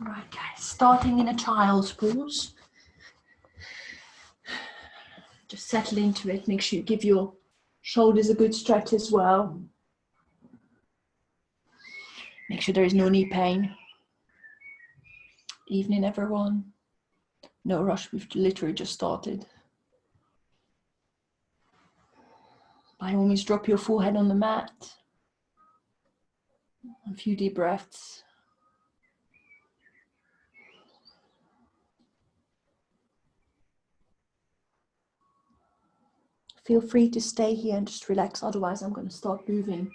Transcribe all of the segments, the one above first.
Right, guys, starting in a child's pose. Just settle into it. Make sure you give your shoulders a good stretch as well. Make sure there is no knee pain. Evening, everyone. No rush, we've literally just started. By all means, drop your forehead on the mat. A few deep breaths. Feel free to stay here and just relax. Otherwise, I'm going to start moving,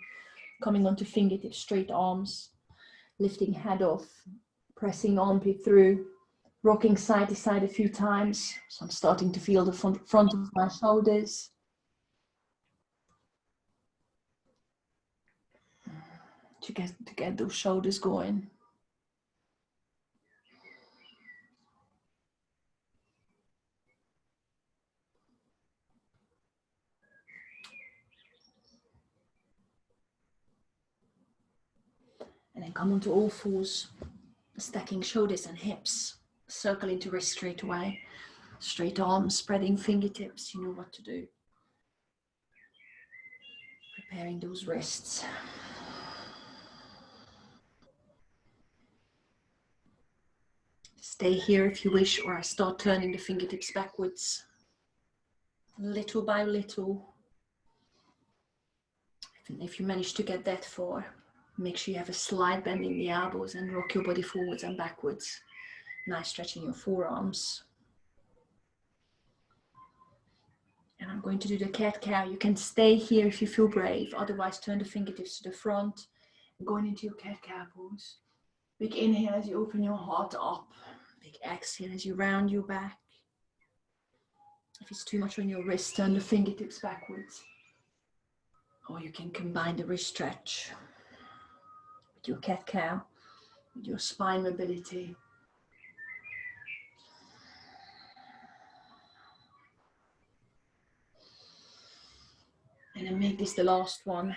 coming onto fingertips, straight arms, lifting head off, pressing armpit through, rocking side to side a few times. So I'm starting to feel the front of my shoulders. To get those shoulders going. And then come onto all fours, stacking shoulders and hips, circle into wrist straight away, straight arms, spreading fingertips, you know what to do. Preparing those wrists. Stay here if you wish, or I start turning the fingertips backwards, little by little. If you manage to get that far, make sure you have a slight bend in the elbows and rock your body forwards and backwards. Nice stretch in your forearms. And I'm going to do the cat-cow. You can stay here if you feel brave. Otherwise, turn the fingertips to the front. Going into your cat-cow pose. Big inhale as you open your heart up. Big exhale as you round your back. If it's too much on your wrist, turn the fingertips backwards. Or you can combine the wrist stretch with your cat-cow, with your spine mobility. And then make this the last one.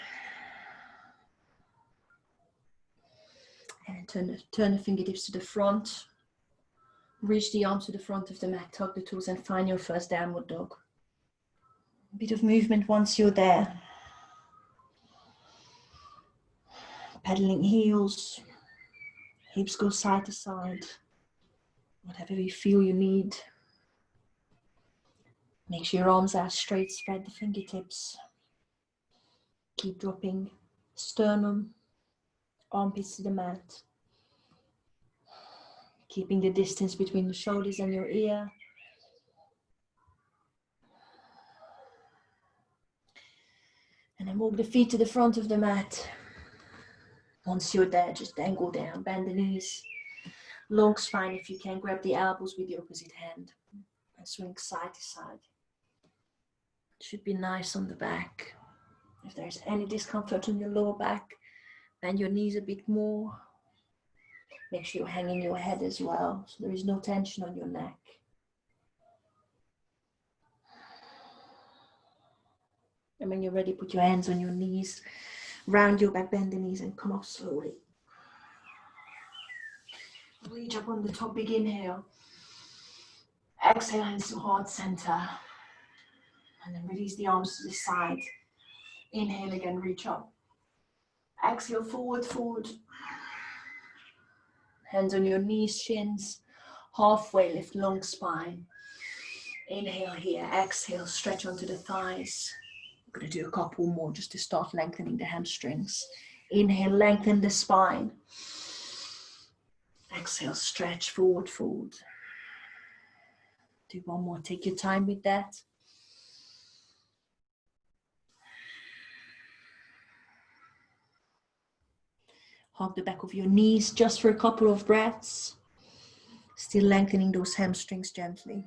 And turn the fingertips to the front. Reach the arms to the front of the mat, tug the toes, and find your first downward dog. A bit of movement once you're there. Pedaling heels, hips go side to side. Whatever you feel you need. Make sure your arms are straight, spread the fingertips. Keep dropping sternum, armpits to the mat. Keeping the distance between the shoulders and your ear. And then walk the feet to the front of the mat. Once you're there, just then go down, bend the knees. Long spine if you can, grab the elbows with the opposite hand. And swing side to side. It should be nice on the back. If there's any discomfort on your lower back, bend your knees a bit more. Make sure you're hanging your head as well, so there is no tension on your neck. And when you're ready, put your hands on your knees, round your back, bend the knees, and come up slowly. Reach up on the top, big inhale. Exhale, hands to heart center. And then release the arms to the side. Inhale again, reach up. Exhale, forward, forward. Hands on your knees, shins. Halfway lift, long spine. Inhale here, exhale, stretch onto the thighs. I'm going to do a couple more just to start lengthening the hamstrings. Inhale, lengthen the spine. Exhale, stretch forward, forward. Do one more, take your time with that. Hug the back of your knees just for a couple of breaths. Still lengthening those hamstrings gently.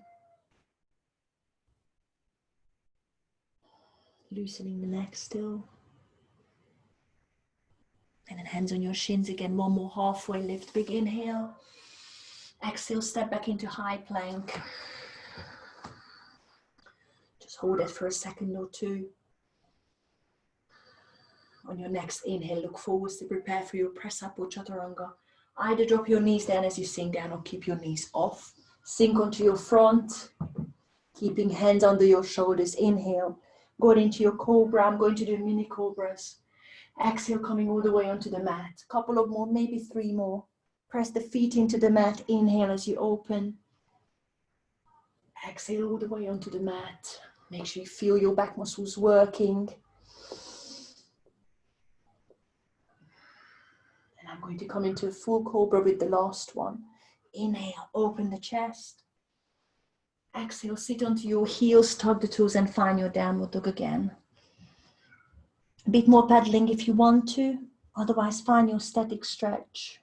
Loosening the neck still. And then hands on your shins again. One more halfway lift. Big inhale. Exhale, step back into high plank. Just hold it for a second or two. On your next inhale, look forwards to prepare for your press up or chaturanga. Either drop your knees down as you sink down or keep your knees off. Sink onto your front, keeping hands under your shoulders. Inhale, going into your cobra. I'm going to do mini cobras. Exhale, coming all the way onto the mat. Couple of more, maybe 3 more. Press the feet into the mat. Inhale as you open. Exhale all the way onto the mat. Make sure you feel your back muscles working. And I'm going to come into a full cobra with the last one. Inhale, open the chest. Exhale, sit onto your heels, tug the toes and find your downward dog again. A bit more paddling if you want to, otherwise find your static stretch.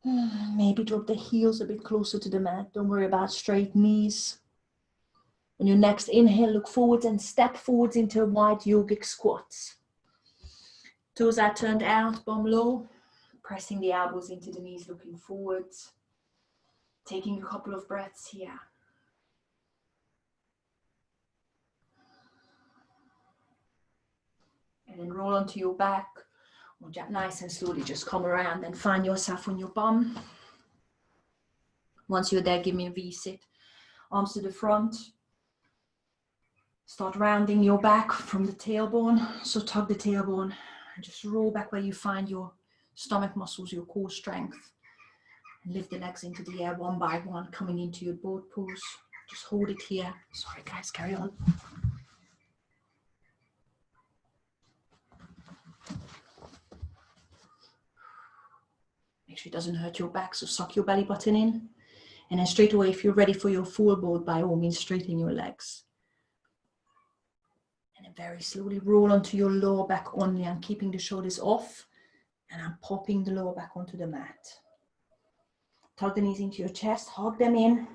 Maybe drop the heels a bit closer to the mat. Don't worry about straight knees. On your next inhale, look forwards and step forwards into a wide yogic squat. Toes are turned out, bum low, pressing the elbows into the knees, looking forwards. Taking a couple of breaths here. And then roll onto your back. Or nice and slowly just come around and find yourself on your bum. Once you're there, give me a V-sit. Arms to the front. Start rounding your back from the tailbone. So tug the tailbone and just roll back where you find your stomach muscles, your core strength. And lift the legs into the air one by one, coming into your boat pose. Just hold it here. Sorry guys, carry on. Make sure it doesn't hurt your back, so suck your belly button in. And then straight away, if you're ready for your full boat, by all means, straighten your legs. And then very slowly roll onto your lower back only. I'm keeping the shoulders off. And I'm popping the lower back onto the mat. Tug the knees into your chest, hug them in.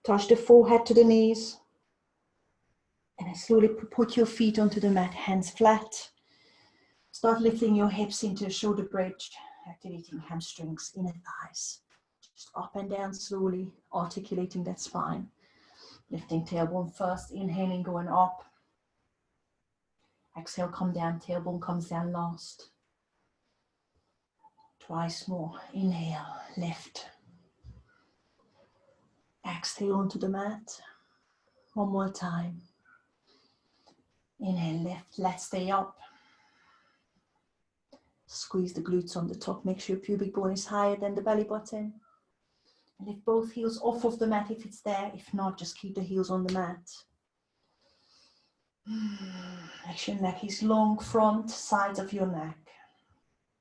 Touch the forehead to the knees. And then slowly put your feet onto the mat, hands flat. Start lifting your hips into a shoulder bridge. Activating hamstrings, inner thighs. Just up and down slowly, articulating that spine. Lifting tailbone first, inhaling, going up. Exhale, come down, tailbone comes down last. Twice more, inhale, lift. Exhale onto the mat. One more time. Inhale, lift, let's stay up. Squeeze the glutes on the top. Make sure your pubic bone is higher than the belly button. And lift both heels off of the mat if it's there. If not, just keep the heels on the mat. Make sure your neck is long, front, sides of your neck.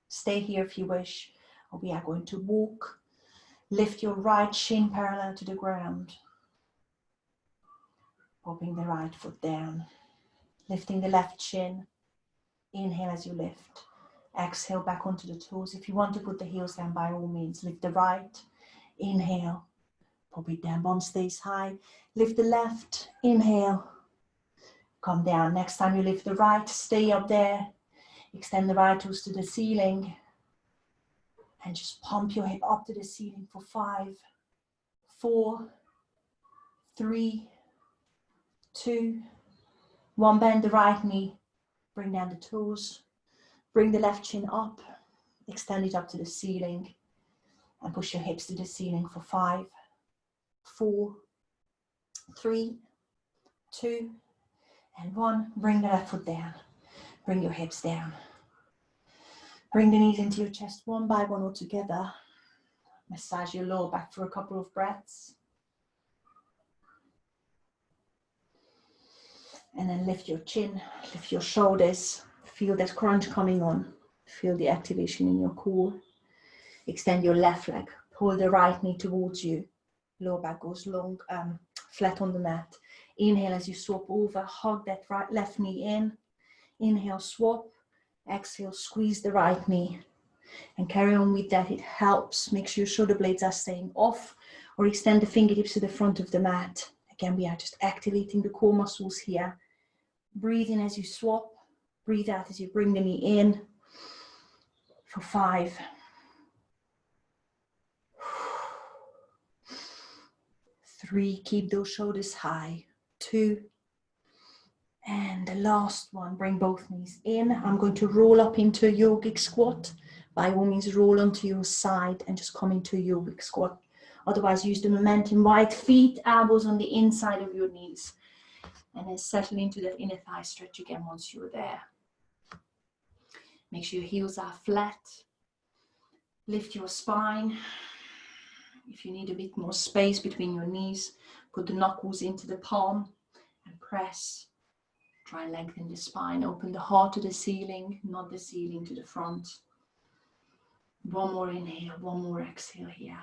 Stay here if you wish. Or we are going to walk. Lift your right shin parallel to the ground. Popping the right foot down. Lifting the left shin. Inhale as you lift. Exhale back onto the toes. If you want to put the heels down, by all means, lift the right. Inhale. Pop it down. Bum stays high. Lift the left. Inhale. Come down. Next time you lift the right, stay up there. Extend the right toes to the ceiling. And just pump your hip up to the ceiling for 5, 4, 3, 2, 1. Bend the right knee. Bring down the toes. Bring the left shin up, extend it up to the ceiling, and push your hips to the ceiling for 5, 4, 3, 2, and 1. Bring the left foot down. Bring your hips down. Bring the knees into your chest one by one all together. Massage your lower back for a couple of breaths. And then lift your chin, lift your shoulders. Feel that crunch coming on. Feel the activation in your core. Extend your left leg. Pull the right knee towards you. Lower back goes long, flat on the mat. Inhale as you swap over. Hug that left knee in. Inhale, swap. Exhale, squeeze the right knee. And carry on with that. It helps. Make sure your shoulder blades are staying off. Or extend the fingertips to the front of the mat. Again, we are just activating the core muscles here. Breathe in as you swap. Breathe out as you bring the knee in for 5. 3, keep those shoulders high. 2, and the last one, bring both knees in. I'm going to roll up into a yogic squat. By all means, roll onto your side and just come into a yogic squat. Otherwise, use the momentum, wide feet, elbows on the inside of your knees. And then settle into that inner thigh stretch again once you're there. Make sure your heels are flat. Lift your spine. If you need a bit more space between your knees, put the knuckles into the palm and press. Try and lengthen the spine. Open the heart to the ceiling, not the ceiling to the front. One more inhale, one more exhale here.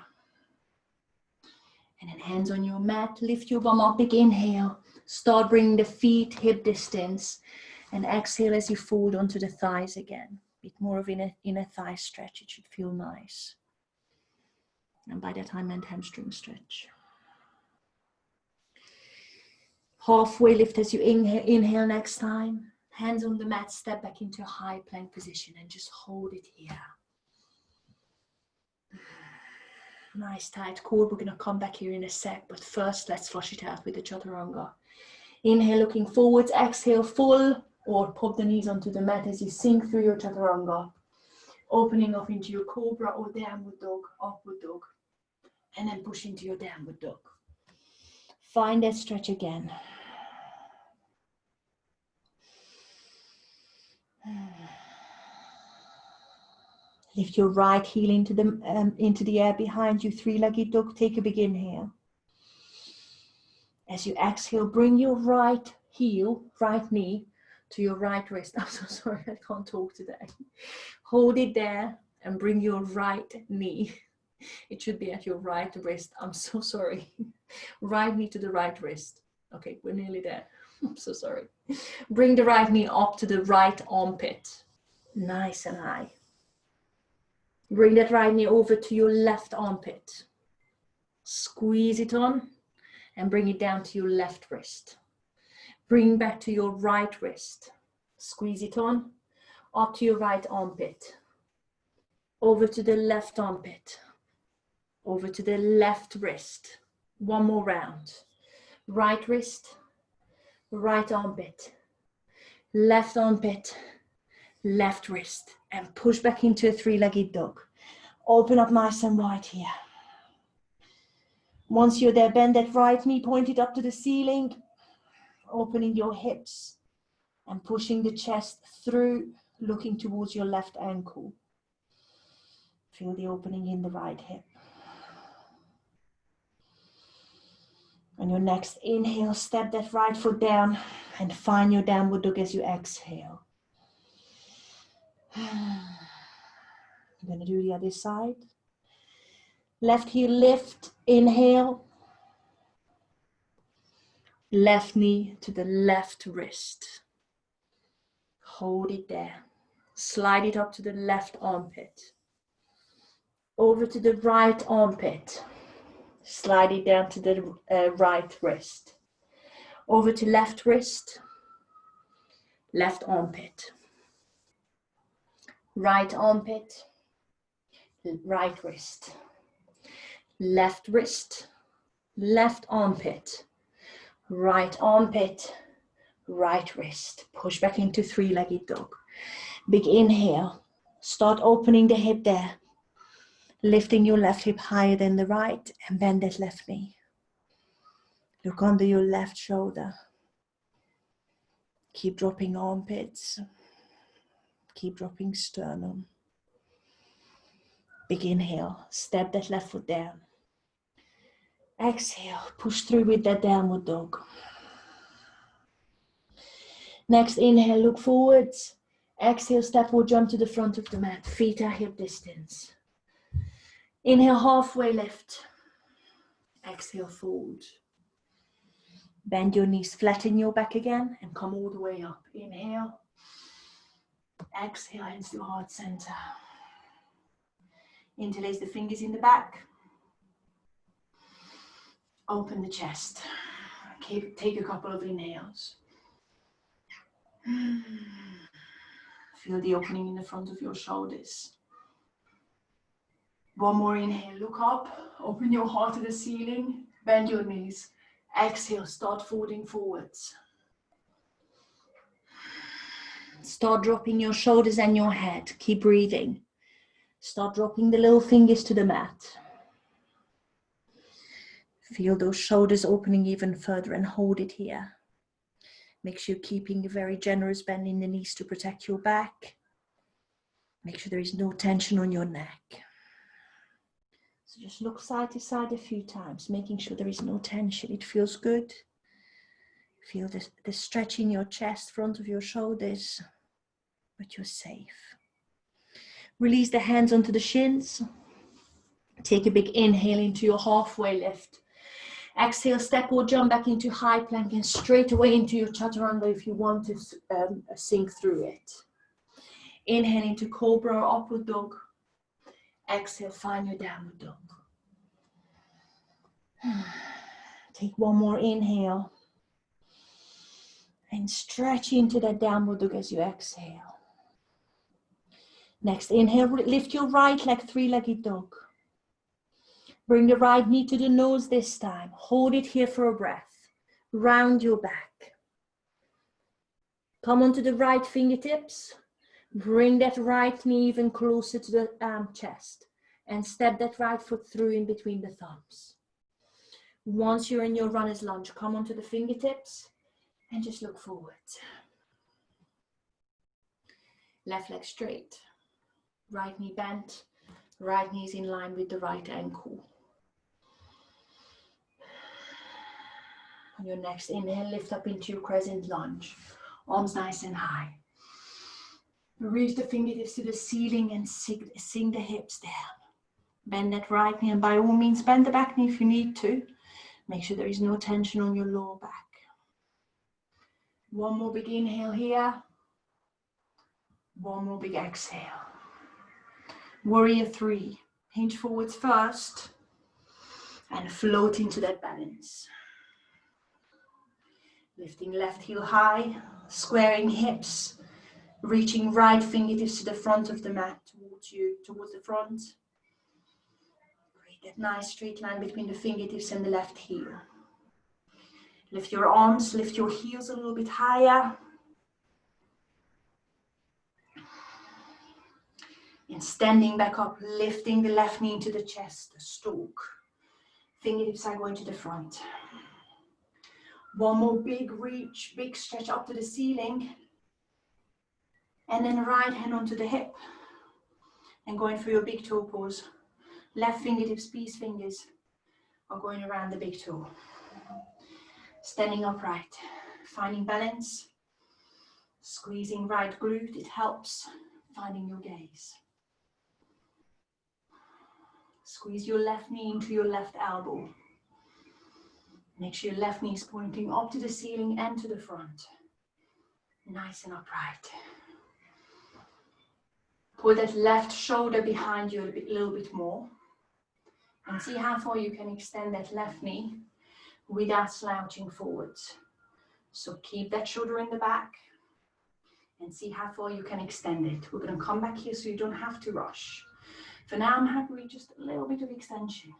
And then hands on your mat, lift your bum up, big inhale. Start bringing the feet hip distance. And exhale as you fold onto the thighs again. A bit more of inner thigh stretch, it should feel nice. And by that I meant hamstring stretch. Halfway lift as you inhale next time. Hands on the mat, step back into a high plank position and just hold it here. Nice tight core. We're going to come back here in a sec, but first let's flush it out with the chaturanga. Inhale, looking forwards. Exhale, full or pop the knees onto the mat as you sink through your chaturanga. Opening up into your cobra or downward dog, upward dog. And then push into your downward dog. Find that stretch again. Lift your right heel into the air behind you, three-legged dog. Take a big inhale. As you exhale, bring your right heel, right knee to your right wrist. I'm so sorry, I can't talk today. Hold it there and bring your right knee. It should be at your right wrist. I'm so sorry. Right knee to the right wrist. Okay, we're nearly there. I'm so sorry. Bring the right knee up to the right armpit. Nice and high. Bring that right knee over to your left armpit. Squeeze it on and bring it down to your left wrist. Bring back to your right wrist. Squeeze it on, up to your right armpit. Over to the left armpit. Over to the left wrist. One more round. Right wrist, right armpit, left armpit, left wrist, and push back into a three-legged dog. Open up nice and wide here. Once you're there, bend that right knee, point it up to the ceiling, opening your hips and pushing the chest through, looking towards your left ankle. Feel the opening in the right hip. On your next inhale, step that right foot down and find your downward dog as you exhale. I'm going to do the other side. Left heel lift, inhale. Left knee to the left wrist. Hold it there. Slide it up to the left armpit. Over to the right armpit. Slide it down to the right wrist. Over to left wrist. Left armpit. Right armpit. Right wrist. Left wrist. Left armpit. Right armpit. Right wrist. Push back into three-legged dog. Big inhale. Start opening the hip there. Lifting your left hip higher than the right and bend that left knee. Look under your left shoulder. Keep dropping armpits. Keep dropping sternum. Big inhale. Step that left foot down. Exhale. Push through with that downward dog. Next inhale. Look forwards. Exhale. Step or jump to the front of the mat. Feet are hip distance. Inhale, halfway lift. Exhale, fold. Bend your knees, flatten your back again, and come all the way up. Inhale. Exhale, hands to heart center. Interlace the fingers in the back. Open the chest. Take a couple of inhales. Feel the opening in the front of your shoulders. One more inhale, look up, open your heart to the ceiling, bend your knees. Exhale, start folding forwards. Start dropping your shoulders and your head. Keep breathing. Start dropping the little fingers to the mat. Feel those shoulders opening even further and hold it here. Make sure you're keeping a very generous bend in the knees to protect your back. Make sure there is no tension on your neck. So just look side to side a few times, making sure there is no tension. It feels good. Feel the stretch in your chest, front of your shoulders, but you're safe. Release the hands onto the shins. Take a big inhale into your halfway lift. Exhale, step or jump back into high plank and straight away into your chaturanga if you want to sink through it. Inhale into cobra or upward dog. Exhale, find your downward dog. Take one more inhale. And stretch into that downward dog as you exhale. Next inhale, lift your right leg, three-legged dog. Bring the right knee to the nose this time. Hold it here for a breath. Round your back. Come onto the right fingertips. Bring that right knee even closer to the chest. And step that right foot through in between the thumbs. Once you're in your runner's lunge, come onto the fingertips. And just look forward. Left leg straight. Right knee bent. Right knee is in line with the right ankle. On your next inhale, lift up into your crescent lunge. Arms nice and high. Reach the fingertips to the ceiling and sink the hips down. Bend that right knee and by all means bend the back knee if you need to. Make sure there is no tension on your lower back. One more big inhale here. One more big exhale. Warrior 3. Hinge forwards first. And float into that balance. Lifting left heel high. Squaring hips. Reaching right fingertips to the front of the mat. Towards the front. Create that nice straight line between the fingertips and the left heel. Lift your arms, lift your heels a little bit higher. And standing back up, lifting the left knee into the chest, stalk. Fingertips are going to the front. One more big reach, big stretch up to the ceiling. And then right hand onto the hip. And going for your big toe pose. Left fingertips, peace fingers are going around the big toe. Standing upright, finding balance, squeezing right glute, it helps, finding your gaze. Squeeze your left knee into your left elbow. Make sure your left knee is pointing up to the ceiling and to the front. Nice and upright. Pull that left shoulder behind you a little bit more. And see how far you can extend that left knee without slouching forwards. So keep that shoulder in the back and see how far you can extend it. We're going to come back here so you don't have to rush. For now, I'm happy with just a little bit of extension.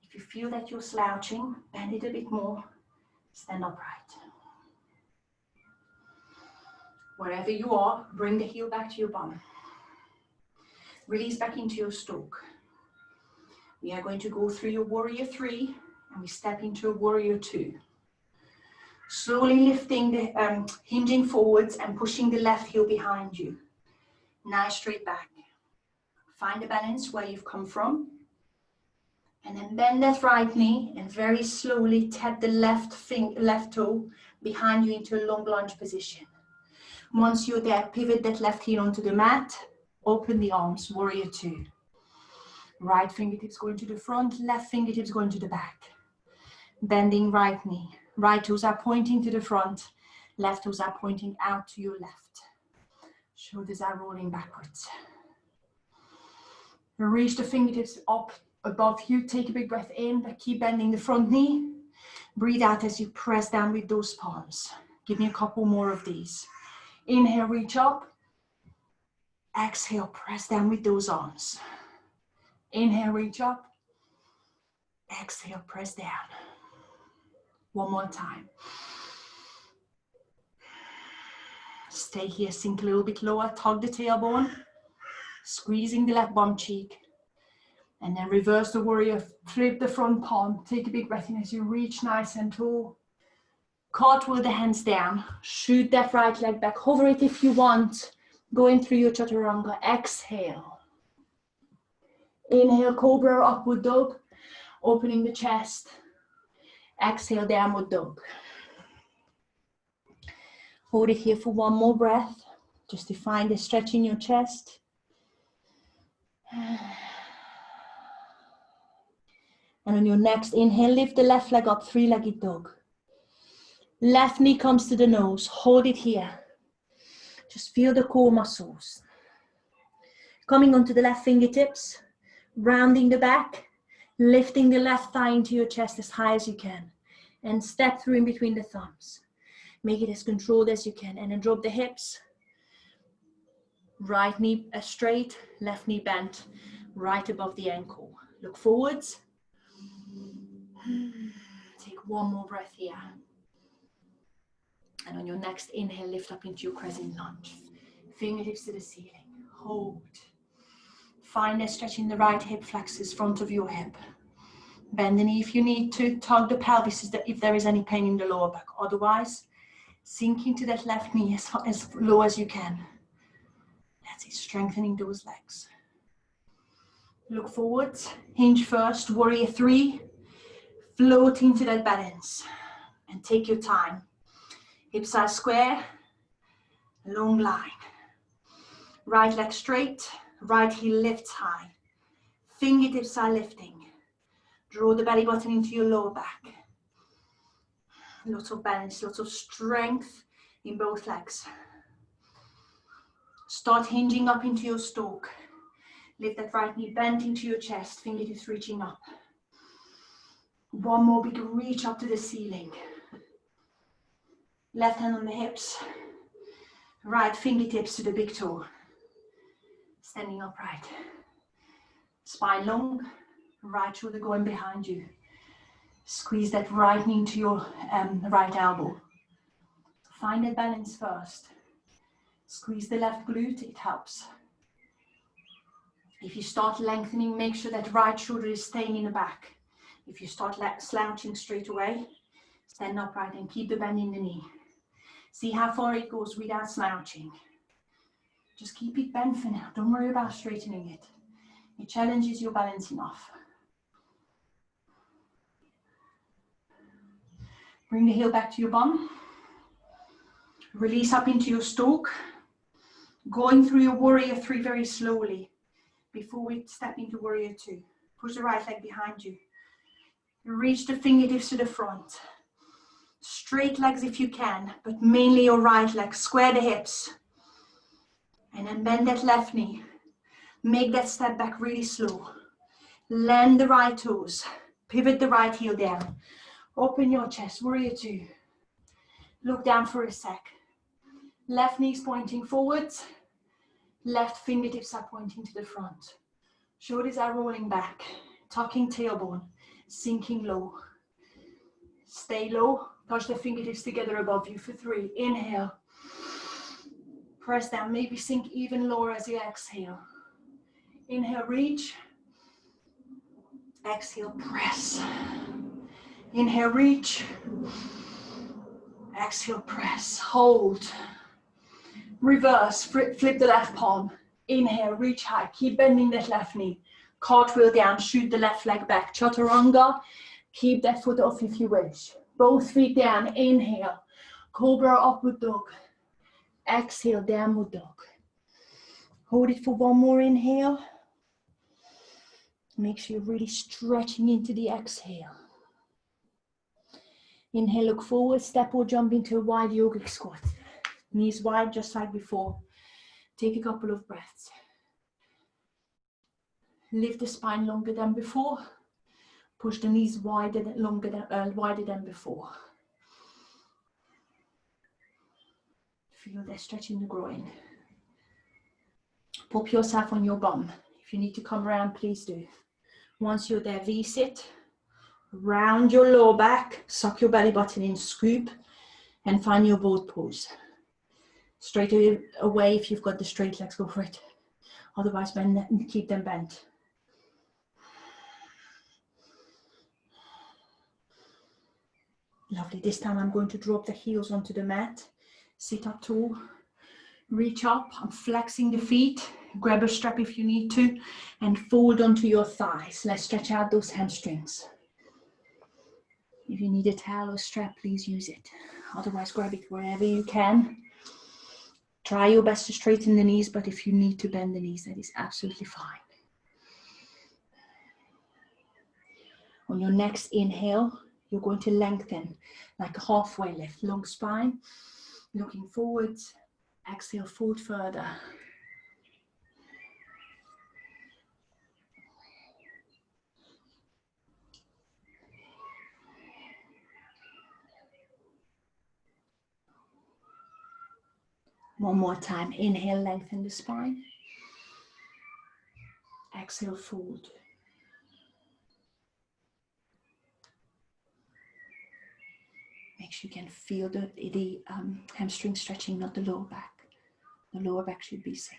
If you feel that you're slouching, bend it a bit more, stand upright. Wherever you are, bring the heel back to your bum. Release back into your stalk. We are going to go through your warrior 3 and we step into a warrior 2. Slowly lifting the, hinging forwards and pushing the left heel behind you. Nice straight back. Find the balance where you've come from. And then bend that right knee and very slowly tap the left toe behind you into a long lunge position. Once you're there, pivot that left heel onto the mat. Open the arms, warrior 2. Right fingertips going to the front, left fingertips going to the back. Bending right knee. Right toes are pointing to the front, left toes are pointing out to your left. Shoulders are rolling backwards. Reach the fingertips up above you. Take a big breath in, but keep bending the front knee. Breathe out as you press down with those palms. Give me a couple more of these. Inhale, reach up. Exhale, press down with those arms. Inhale, reach up. Exhale, press down. One more time. Stay here, sink a little bit lower, tug the tailbone. Squeezing the left bum cheek. And then reverse the warrior, flip the front palm. Take a big breath in as you reach nice and tall. Cartwheel the hands down. Shoot that right leg back. Hover it if you want. Going through your chaturanga. Exhale. Inhale, cobra, upward dog. Opening the chest. Exhale, downward dog. Hold it here for one more breath. Just to find the stretch in your chest. And on your next inhale, lift the left leg up, three-legged dog. Left knee comes to the nose. Hold it here. Just feel the core muscles. Coming onto the left fingertips, rounding the back, lifting the left thigh into your chest as high as you can. And step through in between the thumbs. Make it as controlled as you can. And then drop the hips. Right knee straight, left knee bent, right above the ankle. Look forwards. Take one more breath here. And on your next inhale, lift up into your crescent lunge. Fingertips to the ceiling. Hold. Find a stretch in the right hip flexors, front of your hip. Bend the knee if you need to. Tug the pelvis if there is any pain in the lower back. Otherwise, sink into that left knee as low as you can. That's it, strengthening those legs. Look forwards. Hinge first. Warrior 3. Float into that balance. And take your time. Hip size square. Long line. Right leg straight. Right heel lifts high. Fingertips are lifting. Draw the belly button into your lower back. Lots of balance, lots of strength in both legs. Start hinging up into your stalk. Lift that right knee bent into your chest, fingertips reaching up. One more big reach up to the ceiling. Left hand on the hips. Right fingertips to the big toe. Standing upright. Spine long. Right shoulder going behind you. Squeeze that right knee into your right elbow. Find that balance first. Squeeze the left glute, it helps. If you start lengthening, make sure that right shoulder is staying in the back. If you start slouching straight away, stand upright and keep the bend in the knee. See how far it goes without slouching. Just keep it bent for now. Don't worry about straightening it. It challenges your balance enough. Bring the heel back to your bum. Release up into your stalk. Going through your warrior 3 very slowly before we step into warrior 2. Push the right leg behind you. Reach the fingertips to the front. Straight legs if you can, but mainly your right leg. Square the hips. And then bend that left knee. Make that step back really slow. Land the right toes. Pivot the right heel down. Open your chest, warrior 2. Look down for a sec. Left knee's pointing forwards. Left fingertips are pointing to the front. Shoulders are rolling back. Tucking tailbone. Sinking low. Stay low. Touch the fingertips together above you for 3. Inhale. Press down. Maybe sink even lower as you exhale. Inhale, reach. Exhale, press. Inhale, reach. Exhale, press. Hold. Reverse. Flip the left palm. Inhale, reach high. Keep bending that left knee. Cartwheel down. Shoot the left leg back. Chaturanga. Keep that foot off if you wish. Both feet down. Inhale. Cobra, upward dog. Exhale, downward dog. Hold it for one more inhale. Make sure you're really stretching into the exhale. Inhale, look forward, step or jump into a wide yogic squat. Knees wide, just like before. Take a couple of breaths. Lift the spine longer than before. Push the knees wider than before. Feel that stretch in the groin. Pop yourself on your bum. If you need to come around, please do. Once you're there, V-sit. Round your lower back, suck your belly button in, scoop, and find your boat pose. Straight away, if you've got the straight legs, go for it. Otherwise, keep them bent. Lovely. This time I'm going to drop the heels onto the mat. Sit up tall. Reach up. I'm flexing the feet. Grab a strap if you need to. And fold onto your thighs. Let's stretch out those hamstrings. If you need a towel or strap, please use it. Otherwise, grab it wherever you can. Try your best to straighten the knees, but if you need to bend the knees, that is absolutely fine. On your next inhale, you're going to lengthen like a halfway lift. Long spine, looking forwards. Exhale, fold further. One more time. Inhale, lengthen the spine. Exhale, fold. Make sure you can feel the hamstring stretching, not the lower back. The lower back should be safe.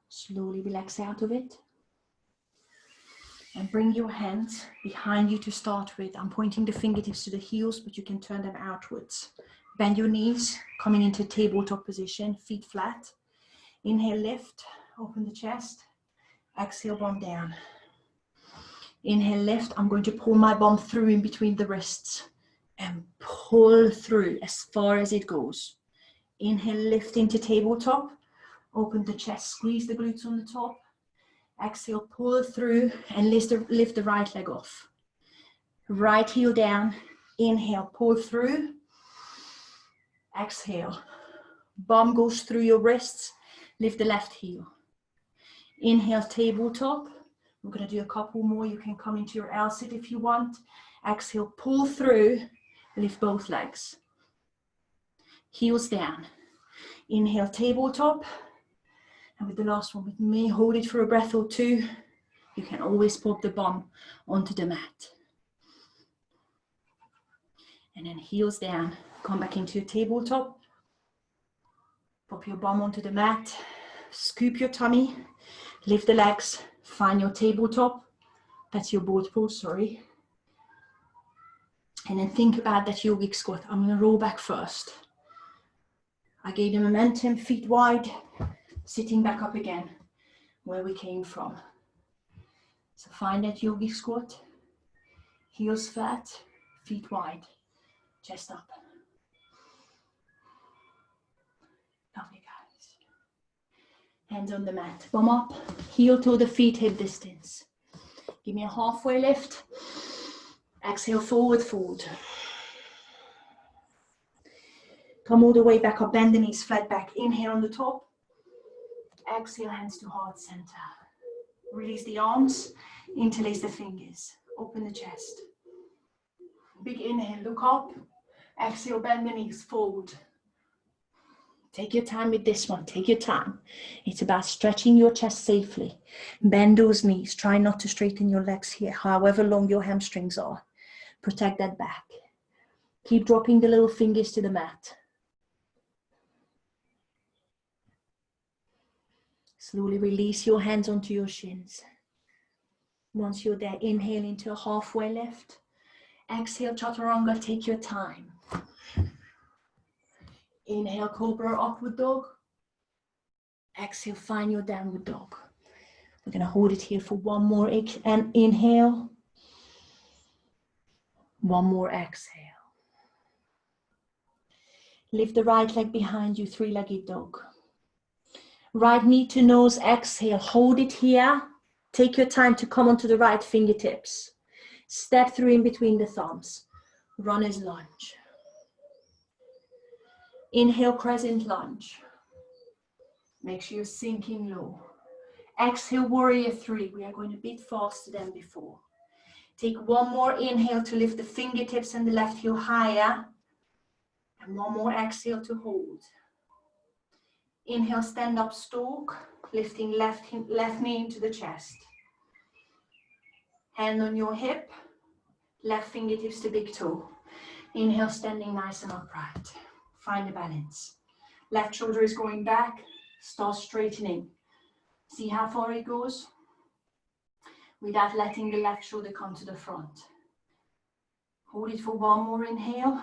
Slowly relax out of it. And bring your hands behind you to start with. I'm pointing the fingertips to the heels, but you can turn them outwards. Bend your knees, coming into tabletop position, feet flat. Inhale, lift, open the chest. Exhale, bum down. Inhale, lift. I'm going to pull my bum through in between the wrists and pull through as far as it goes. Inhale, lift into tabletop. Open the chest, squeeze the glutes on the top. Exhale, pull through and lift the right leg off. Right heel down. Inhale, pull through. Exhale. Bum goes through your wrists. Lift the left heel. Inhale, tabletop. We're going to do a couple more. You can come into your L sit if you want. Exhale, pull through. Lift both legs. Heels down. Inhale, tabletop. And with the last one with me, hold it for a breath or two. You can always pop the bum onto the mat. And then heels down. Come back into your tabletop. Pop your bum onto the mat. Scoop your tummy. Lift the legs. Find your tabletop. That's your boat pose, sorry. And then think about that yogic squat. I'm going to roll back first. I gave the momentum, feet wide. Sitting back up again, where we came from. So find that yogic squat. Heels flat, feet wide, chest up. Lovely, guys. Hands on the mat, bum up, heel to the feet, hip distance. Give me a halfway lift. Exhale, forward fold. Come all the way back up, bend the knees, flat back. Inhale on the top. Exhale, hands to heart center. Release the arms, interlace the fingers. Open the chest. Big inhale, look up. Exhale, bend the knees, fold. Take your time with this one, take your time. It's about stretching your chest safely. Bend those knees, try not to straighten your legs here, however long your hamstrings are. Protect that back. Keep dropping the little fingers to the mat. Slowly release your hands onto your shins. Once you're there, inhale into a halfway lift. Exhale, chaturanga, take your time. Inhale, cobra, upward dog. Exhale, find your downward dog. We're going to hold it here for one more and inhale. One more exhale. Lift the right leg behind you, three-legged dog. Right knee to nose, exhale, hold it here. Take your time to come onto the right fingertips. Step through in between the thumbs. Runner's lunge. Inhale, crescent lunge. Make sure you're sinking low. Exhale, warrior three. We are going a bit faster than before. Take one more inhale to lift the fingertips and the left heel higher. And one more exhale to hold. Inhale, stand up, stalk, lifting left knee into the chest. Hand on your hip, left fingertips to big toe. Inhale, standing nice and upright. Find the balance. Left shoulder is going back. Start straightening. See how far it goes? Without letting the left shoulder come to the front. Hold it for one more inhale.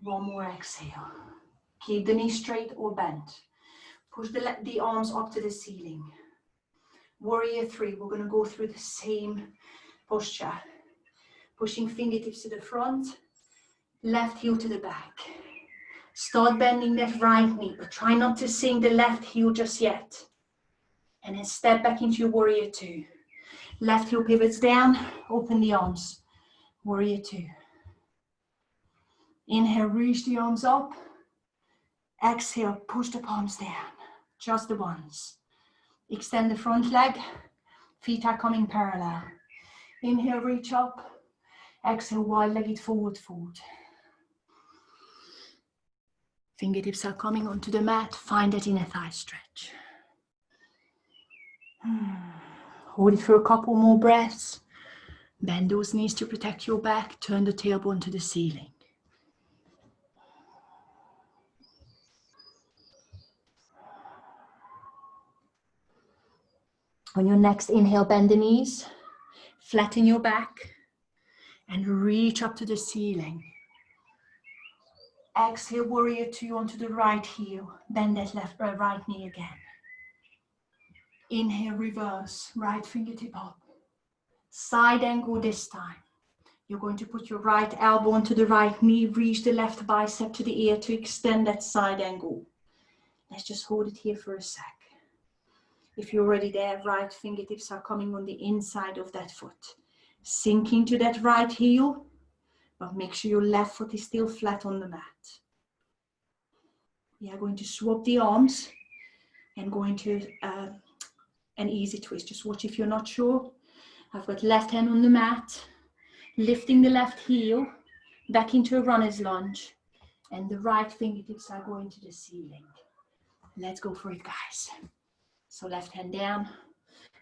One more exhale. Keep the knee straight or bent. Push the arms up to the ceiling. Warrior 3, we're going to go through the same posture. Pushing fingertips to the front, left heel to the back. Start bending that right knee, but try not to sink the left heel just yet. And then step back into your Warrior 2. Left heel pivots down, open the arms. Warrior 2. Inhale, reach the arms up. Exhale, push the palms down. Just the ones. Extend the front leg. Feet are coming parallel. Inhale, reach up. Exhale, wide-legged forward fold. Fingertips are coming onto the mat. Find that inner thigh stretch. Hold it for a couple more breaths. Bend those knees to protect your back. Turn the tailbone to the ceiling. On your next inhale, bend the knees. Flatten your back. And reach up to the ceiling. Exhale, Warrior 2 onto the right heel. Bend that right knee again. Inhale, reverse. Right fingertip up. Side angle this time. You're going to put your right elbow onto the right knee. Reach the left bicep to the ear to extend that side angle. Let's just hold it here for a sec. If you're already there, right fingertips are coming on the inside of that foot. Sinking to that right heel, but make sure your left foot is still flat on the mat. We are going to swap the arms and go into an easy twist. Just watch if you're not sure. I've got left hand on the mat, lifting the left heel back into a runner's lunge, and the right fingertips are going to the ceiling. Let's go for it, guys. So left hand down,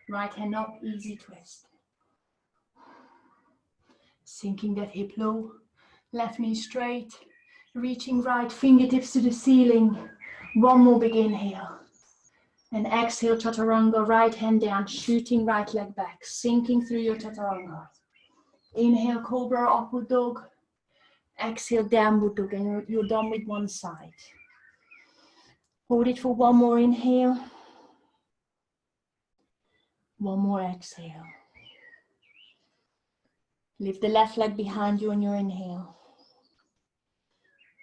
right hand up, easy twist. Sinking that hip low, left knee straight, reaching right fingertips to the ceiling. One more big inhale. And exhale, chaturanga, right hand down, shooting right leg back, sinking through your chaturanga. Inhale, cobra, upward dog. Exhale, downward dog, and you're done with one side. Hold it for one more inhale. One more exhale. Lift the left leg behind you on your inhale.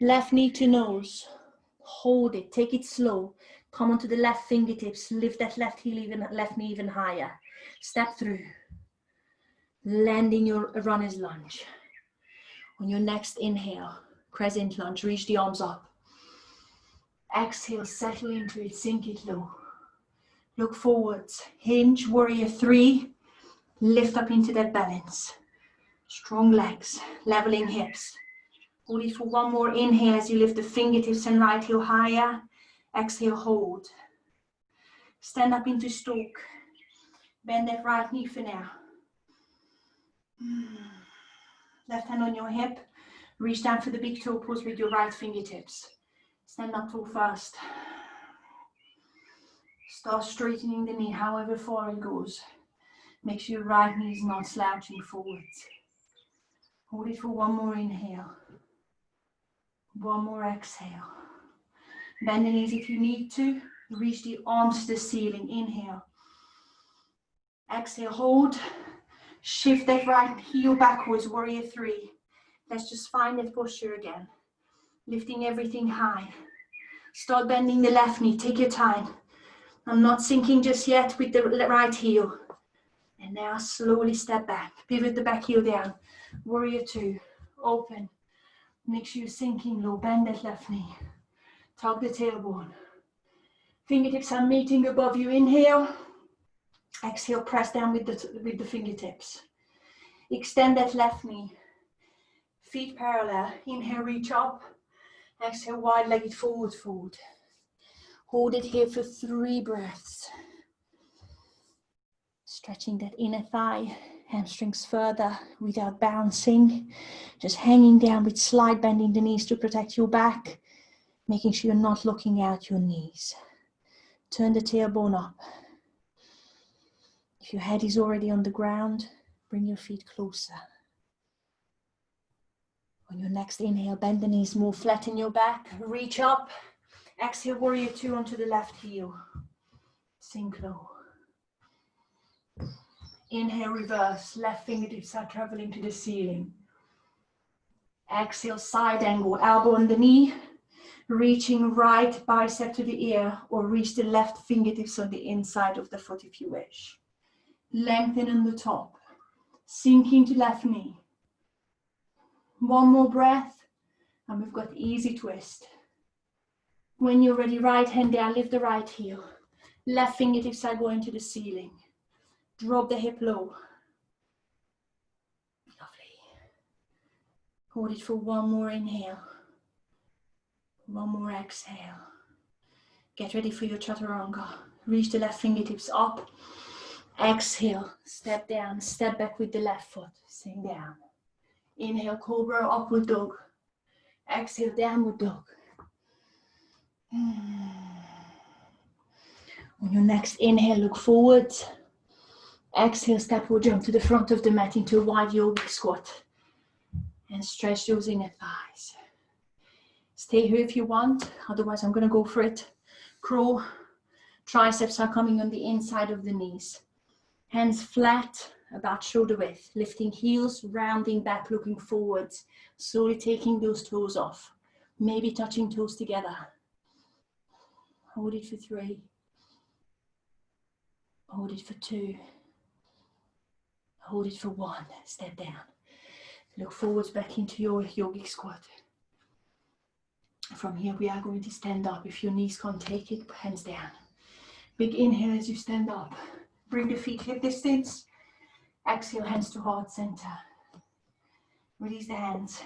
Left knee to nose. Hold it, take it slow. Come onto the left fingertips. Lift that left heel, left knee even higher. Step through. Landing your runner's lunge. On your next inhale, crescent lunge, reach the arms up. Exhale, settle into it, sink it low. Look forwards, hinge, Warrior 3. Lift up into that balance. Strong legs, leveling hips. Hold it for one more inhale as you lift the fingertips and right heel higher. Exhale, hold. Stand up into stalk. Bend that right knee for now. Left hand on your hip. Reach down for the big toe pose with your right fingertips. Stand up tall first. Start straightening the knee however far it goes. Make sure your right knee is not slouching forwards. Hold it for one more inhale. One more exhale. Bend the knees if you need to. Reach the arms to the ceiling. Inhale. Exhale, hold. Shift that right heel backwards, Warrior 3. Let's just find that posture again. Lifting everything high. Start bending the left knee. Take your time. I'm not sinking just yet with the right heel. And now slowly step back. Pivot the back heel down. Warrior 2. Open. Make sure you're sinking low. Bend that left knee. Tug the tailbone. Fingertips are meeting above you. Inhale. Exhale, press down with the fingertips. Extend that left knee. Feet parallel. Inhale, reach up. Exhale, wide-legged forward fold. Hold it here for 3 breaths. Stretching that inner thigh, hamstrings further without bouncing. Just hanging down with slight bending the knees to protect your back. Making sure you're not looking at your knees. Turn the tailbone up. If your head is already on the ground, bring your feet closer. On your next inhale, bend the knees more, flatten your back, reach up. Exhale, warrior two onto the left heel. Sink low. Inhale, reverse. Left fingertips are traveling to the ceiling. Exhale, side angle, elbow on the knee. Reaching right bicep to the ear, or reach the left fingertips on the inside of the foot if you wish. Lengthen on the top. Sink into left knee. One more breath, and we've got easy twist. When you're ready, right hand down, lift the right heel. Left fingertips are going to the ceiling. Drop the hip low. Lovely. Hold it for one more inhale. One more exhale. Get ready for your chaturanga. Reach the left fingertips up. Exhale, step down, step back with the left foot. Sink down. Inhale, cobra, upward dog. Exhale, downward dog. On your next inhale, look forward. Exhale, step or jump to the front of the mat into a wide yogic squat. And stretch those inner thighs. Stay here if you want, otherwise I'm going to go for it. Crow. Triceps are coming on the inside of the knees. Hands flat, about shoulder width. Lifting heels, rounding back, looking forwards. Slowly taking those toes off. Maybe touching toes together. Hold it for 3. Hold it for 2. Hold it for 1. Step down. Look forwards back into your yogic squat. From here we are going to stand up. If your knees can't take it, hands down. Big inhale as you stand up. Bring the feet hip distance. Exhale, hands to heart center. Release the hands.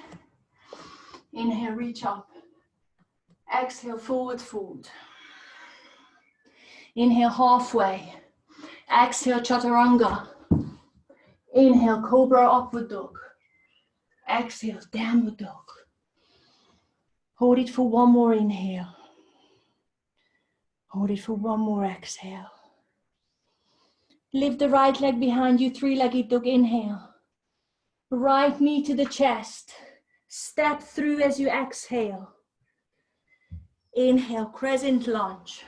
Inhale, reach up. Exhale, forward fold. Inhale, halfway. Exhale, chaturanga. Inhale, cobra, upward dog. Exhale, downward dog. Hold it for one more inhale. Hold it for one more exhale. Lift the right leg behind you, 3-legged dog, inhale. Right knee to the chest. Step through as you exhale. Inhale, crescent lunge.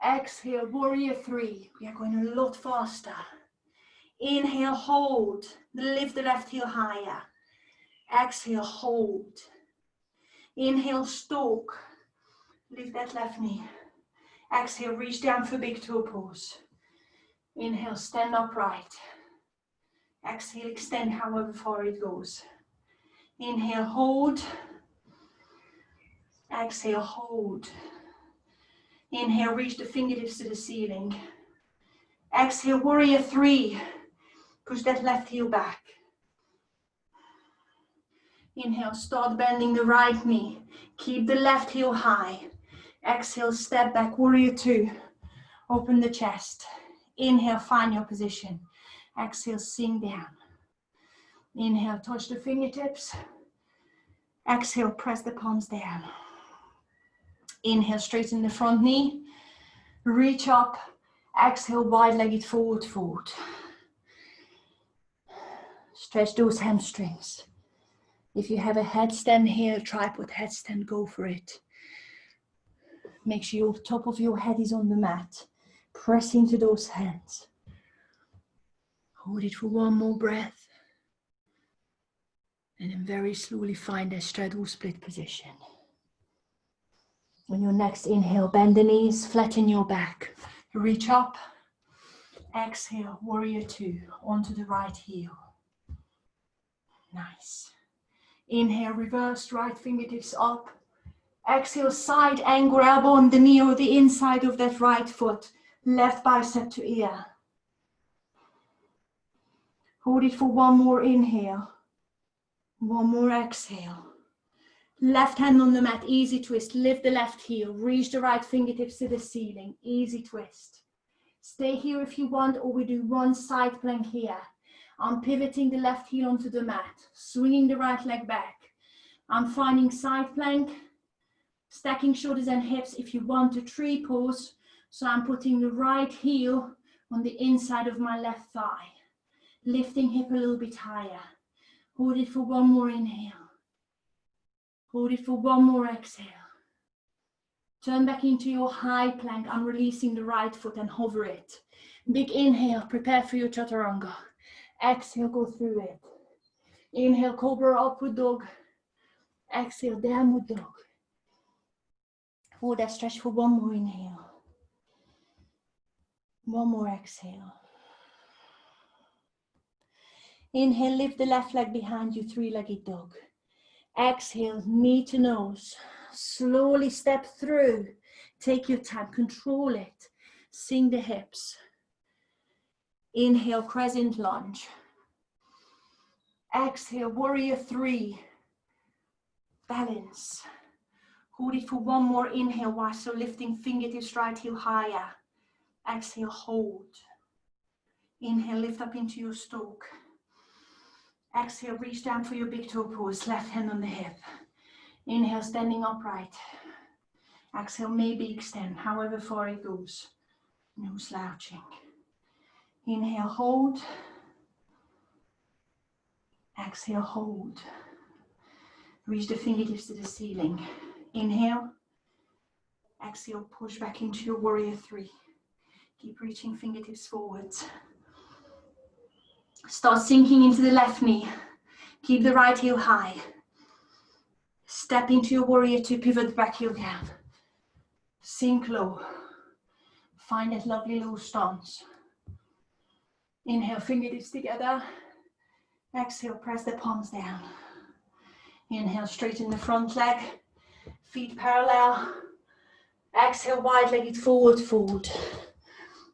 Exhale, warrior 3. We are going a lot faster. Inhale, hold. Lift the left heel higher. Exhale, hold. Inhale, stalk. Lift that left knee. Exhale, reach down for big toe pose. Inhale, stand upright. Exhale, extend however far it goes. Inhale, hold. Exhale, hold. Inhale, reach the fingertips to the ceiling. Exhale, warrior 3. Push that left heel back. Inhale, start bending the right knee. Keep the left heel high. Exhale, step back, warrior 2. Open the chest. Inhale, find your position. Exhale, sink down. Inhale, touch the fingertips. Exhale, press the palms down. Inhale, straighten the front knee. Reach up. Exhale, wide-legged forward fold. Stretch those hamstrings. If you have a headstand here, tripod headstand, go for it. Make sure the top of your head is on the mat. Press into those hands. Hold it for one more breath. And then very slowly find a straddle split position. On your next inhale, bend the knees, flatten your back. Reach up. Exhale, warrior 2, onto the right heel. Nice. Inhale, reverse, right fingertips up. Exhale, side angle, elbow on the knee or the inside of that right foot. Left bicep to ear. Hold it for one more inhale. One more exhale. Left hand on the mat, easy twist. Lift the left heel. Reach the right fingertips to the ceiling. Easy twist. Stay here if you want, or we do one side plank here. I'm pivoting the left heel onto the mat. Swinging the right leg back. I'm finding side plank. Stacking shoulders and hips if you want to tree pose. So I'm putting the right heel on the inside of my left thigh. Lifting hip a little bit higher. Hold it for one more inhale. Hold it for one more exhale. Turn back into your high plank. I'm releasing the right foot and hover it. Big inhale, prepare for your chaturanga. Exhale, go through it. Inhale, cobra upward dog. Exhale, downward dog. Hold that stretch for one more inhale. One more exhale. Inhale, lift the left leg behind you, three-legged dog. Exhale, knee to nose. Slowly step through. Take your time, control it. Sink the hips. Inhale, crescent lunge. Exhale, warrior three. Balance. Hold it for one more inhale while so lifting fingertips, right heel higher. Exhale, hold. Inhale, lift up into your stalk. Exhale, reach down for your big toe pose, left hand on the hip. Inhale, standing upright. Exhale, maybe extend, however far it goes. No slouching. Inhale, hold. Exhale, hold. Reach the fingertips to the ceiling. Inhale. Exhale, push back into your warrior three. Keep reaching fingertips forwards. Start sinking into the left knee. Keep the right heel high. Step into your warrior two, pivot back heel down. Sink low. Find that lovely low stance. Inhale, fingertips together. Exhale, press the palms down. Inhale, straighten the front leg. Feet parallel. Exhale, wide-legged forward fold.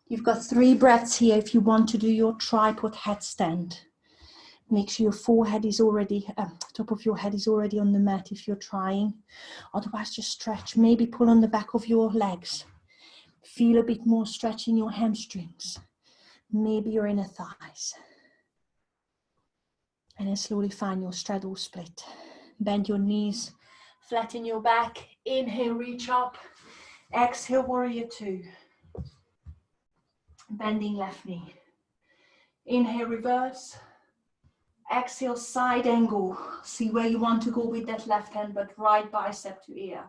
You've got 3 breaths here if you want to do your tripod headstand. Make sure your forehead is already, top of your head is already on the mat if you're trying. Otherwise, just stretch. Maybe pull on the back of your legs. Feel a bit more stretch in your hamstrings. Maybe your inner thighs. And then slowly find your straddle split. Bend your knees, flatten your back. Inhale, reach up. Exhale, warrior two. Bending left knee. Inhale, reverse. Exhale, side angle. See where you want to go with that left hand, but right bicep to ear.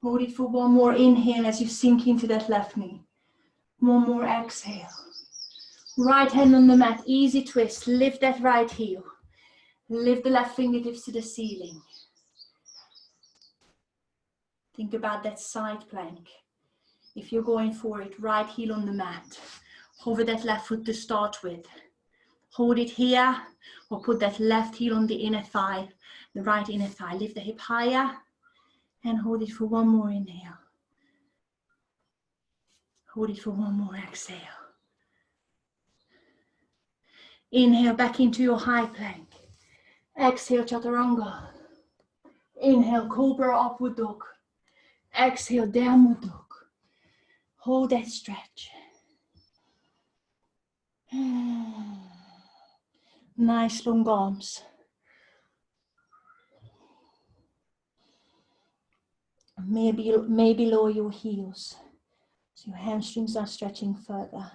Hold it for one more inhale as you sink into that left knee. One more exhale. Right hand on the mat, easy twist. Lift that right heel. Lift the left fingertips to the ceiling. Think about that side plank. If you're going for it, right heel on the mat. Hover that left foot to start with. Hold it here, or put that left heel on the inner thigh, the right inner thigh. Lift the hip higher, and hold it for one more inhale. Hold it for one more exhale. Inhale back into your high plank. Exhale, chaturanga. Inhale, cobra upward dog. Exhale, downward dog. Hold that stretch. Nice long arms. Maybe lower your heels so your hamstrings are stretching further.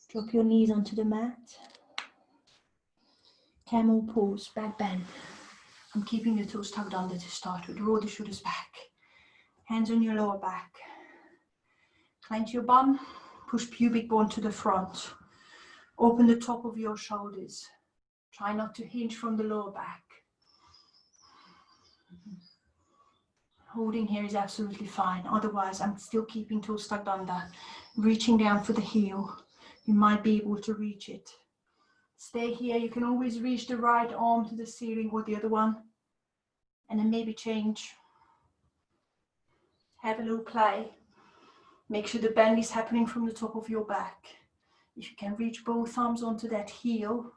Drop your knees onto the mat. Camel pose, back bend. I'm keeping the toes tucked under to start with. Roll the shoulders back. Hands on your lower back. Clench your bum. Push pubic bone to the front. Open the top of your shoulders. Try not to hinge from the lower back. Holding here is absolutely fine. Otherwise, I'm still keeping toes tucked under. Reaching down for the heel. You might be able to reach it. Stay here. You can always reach the right arm to the ceiling or the other one. And then maybe change. Have a little play. Make sure the bend is happening from the top of your back. If you can reach both arms onto that heel,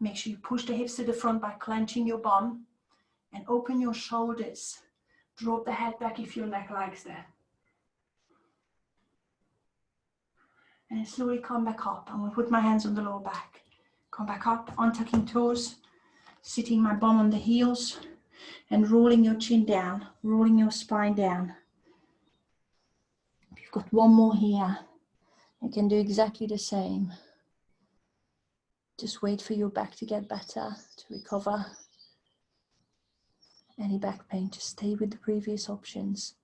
make sure you push the hips to the front by clenching your bum and open your shoulders. Drop the head back if your neck likes that. And slowly come back up. I'm going to put my hands on the lower back. Come back up, untucking toes, sitting my bum on the heels. and rolling your chin down, rolling your spine down. If you've got one more here, you can do exactly the same. Just wait for your back to get better, to recover. Any back pain, just stay with the previous options.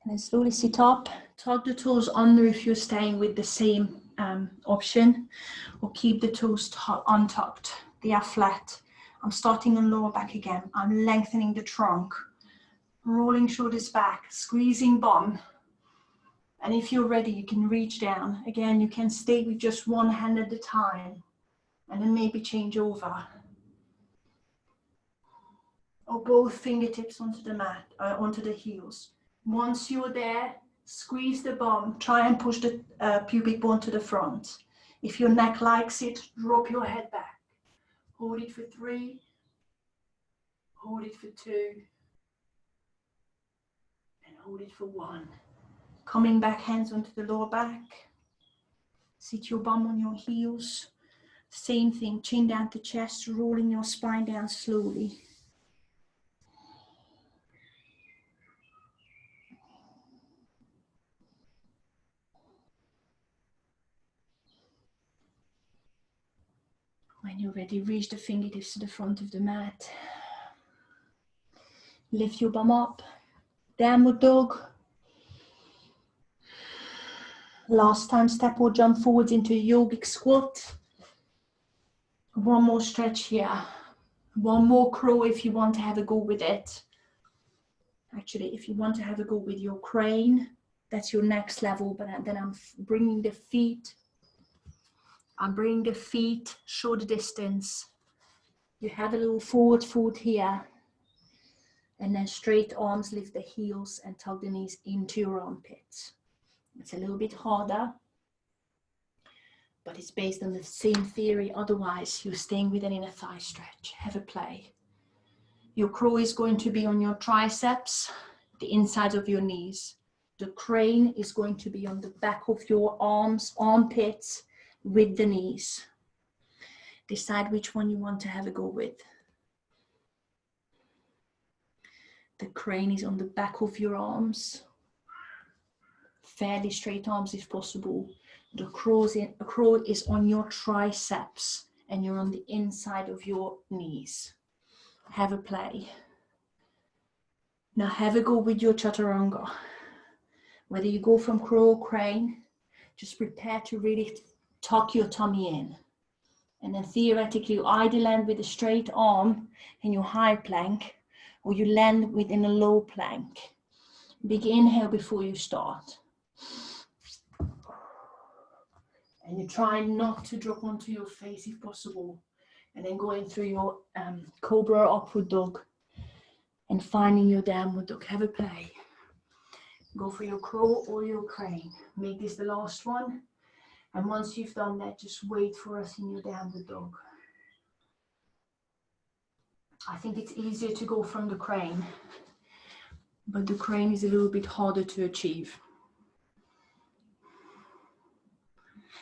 And then slowly sit up, tuck the toes under if you're staying with the same option, or keep the toes untucked. They are flat. I'm starting on lower back again. I'm lengthening the trunk, rolling shoulders back, squeezing bum. And if you're ready, you can reach down. Again, you can stay with just one hand at a time, and then maybe change over. Or both fingertips onto the mat, onto the heels. Once you're there, squeeze the bum, try and push the pubic bone to the front. If your neck likes it, drop your head back. Hold it for 3, hold it for 2, and hold it for 1. Coming back, hands onto the lower back. Sit your bum on your heels. Same thing, chin down to chest, rolling your spine down slowly. When you're ready, reach the fingertips to the front of the mat. Lift your bum up. Downward dog. Last time, step or jump forwards into a yogic squat. One more stretch here. One more crow if you want to have a go with it. Actually, if you want to have a go with your crane, that's your next level, but then I'm bringing the feet. I'm bringing the feet shoulder distance. You have a little forward foot here. And then straight arms, lift the heels and tug the knees into your armpits. It's a little bit harder, but it's based on the same theory. Otherwise, you're staying with an inner thigh stretch. Have a play. Your crow is going to be on your triceps, the inside of your knees. The crane is going to be on the back of your arms, armpits, with the knees. Decide which one you want to have a go with. The crane is on the back of your arms. Fairly straight arms if possible. The crow is on your triceps and you're on the inside of your knees. Have a play. Now have a go with your chaturanga. Whether you go from crow or crane, just prepare to really tuck your tummy in. And then theoretically, you either land with a straight arm in your high plank or you land within a low plank. Big inhale before you start. And you try not to drop onto your face if possible. And then going through your cobra or upward dog and finding your downward dog. Have a play. Go for your crow or your crane. Make this the last one. And once you've done that, just wait for us in your downward dog. I think it's easier to go from the crane, but the crane is a little bit harder to achieve.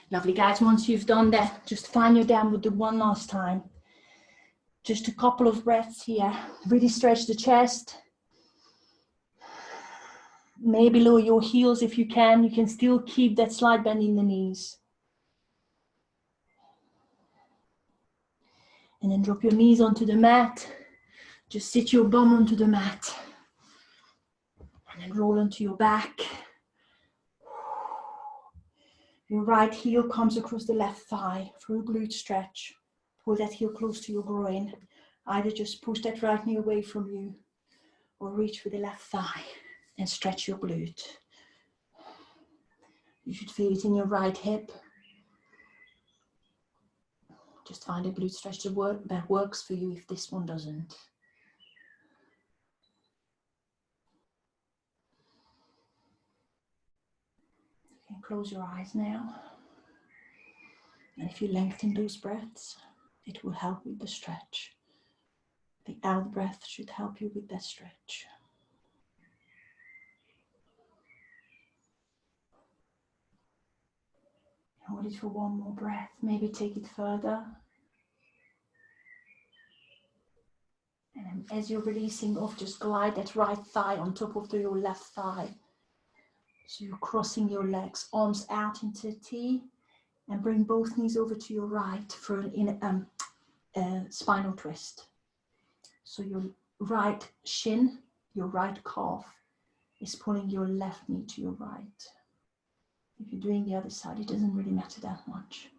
Lovely, guys. Once you've done that, just find your downward dog one last time. Just a couple of breaths here. Really stretch the chest. Maybe lower your heels if you can. You can still keep that slight bend in the knees. And then drop your knees onto the mat. Just sit your bum onto the mat. And then roll onto your back. Your right heel comes across the left thigh for a glute stretch. Pull that heel close to your groin. Either just push that right knee away from you or reach for the left thigh and stretch your glute. You should feel it in your right hip. Just find a glute stretch that works for you if this one doesn't. You can close your eyes now. And if you lengthen those breaths, it will help with the stretch. The out breath should help you with that stretch. Hold it for one more breath. Maybe take it further. And then And as you're releasing off, just glide that right thigh on top of your left thigh. So you're crossing your legs, arms out into a T, and bring both knees over to your right for an spinal twist. So your right shin, your right calf, is pulling your left knee to your right. If you're doing the other side, it doesn't really matter that much.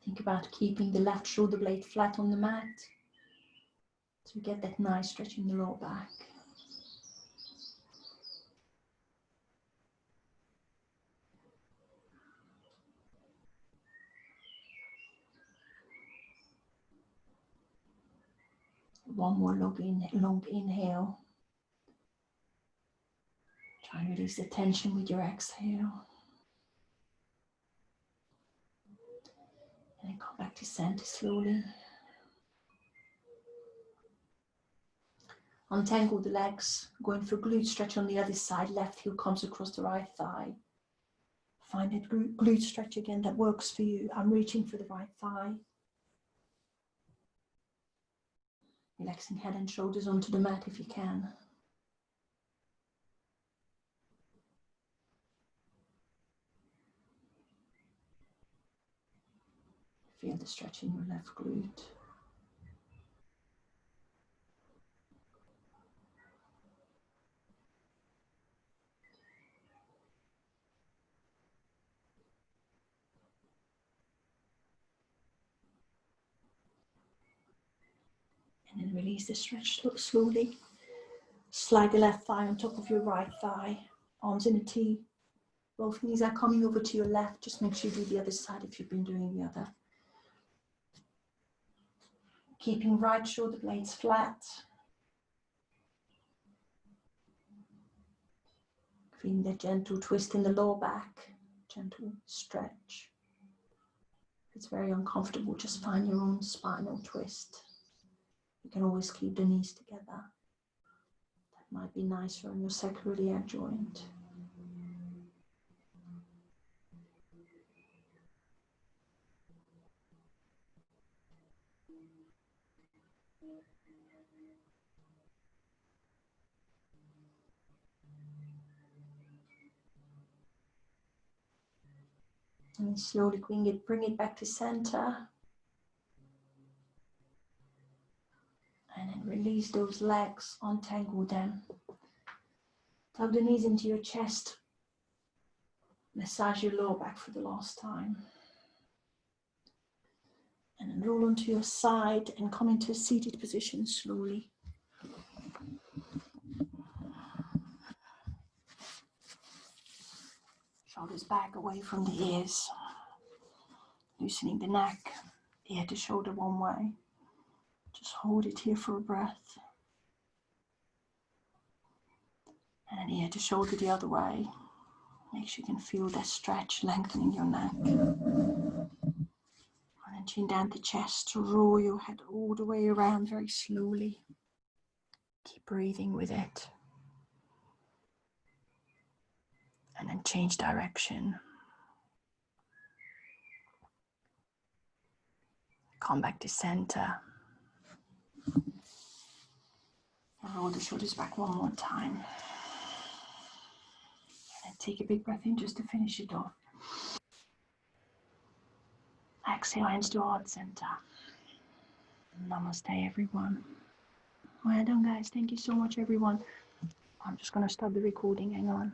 Think about keeping the left shoulder blade flat on the mat. So you get that nice stretch in the lower back. One more long inhale. Try and release the tension with your exhale. And then come back to center slowly. Untangle the legs, going for glute stretch on the other side. Left heel comes across the right thigh. Find that glute stretch again that works for you. I'm reaching for the right thigh. Relaxing head and shoulders onto the mat if you can. Feel the stretch in your left glute. And then release the stretch slowly. Slide the left thigh on top of your right thigh. Arms in a T. Both knees are coming over to your left. Just make sure you do the other side if you've been doing the other. Keeping right shoulder blades flat. Feeling the gentle twist in the lower back. Gentle stretch. If it's very uncomfortable, just find your own spinal twist. You can always keep the knees together. That might be nicer on your sacroiliac joint. And then slowly bring it back to center. And then release those legs, untangle them. Tuck the knees into your chest. Massage your lower back for the last time. And then roll onto your side and come into a seated position slowly. Shoulders back away from the ears. Loosening the neck, ear to shoulder one way. Just hold it here for a breath. And then ear to shoulder the other way. Make sure you can feel that stretch lengthening your neck. And then chin down the chest to roll your head all the way around very slowly. Keep breathing with it. And then change direction. Come back to center. And roll the shoulders back one more time. And take a big breath in just to finish it off. Exhale, hands to heart center. Namaste, everyone. Well done, guys. Thank you so much, everyone. I'm just going to stop the recording. Hang on.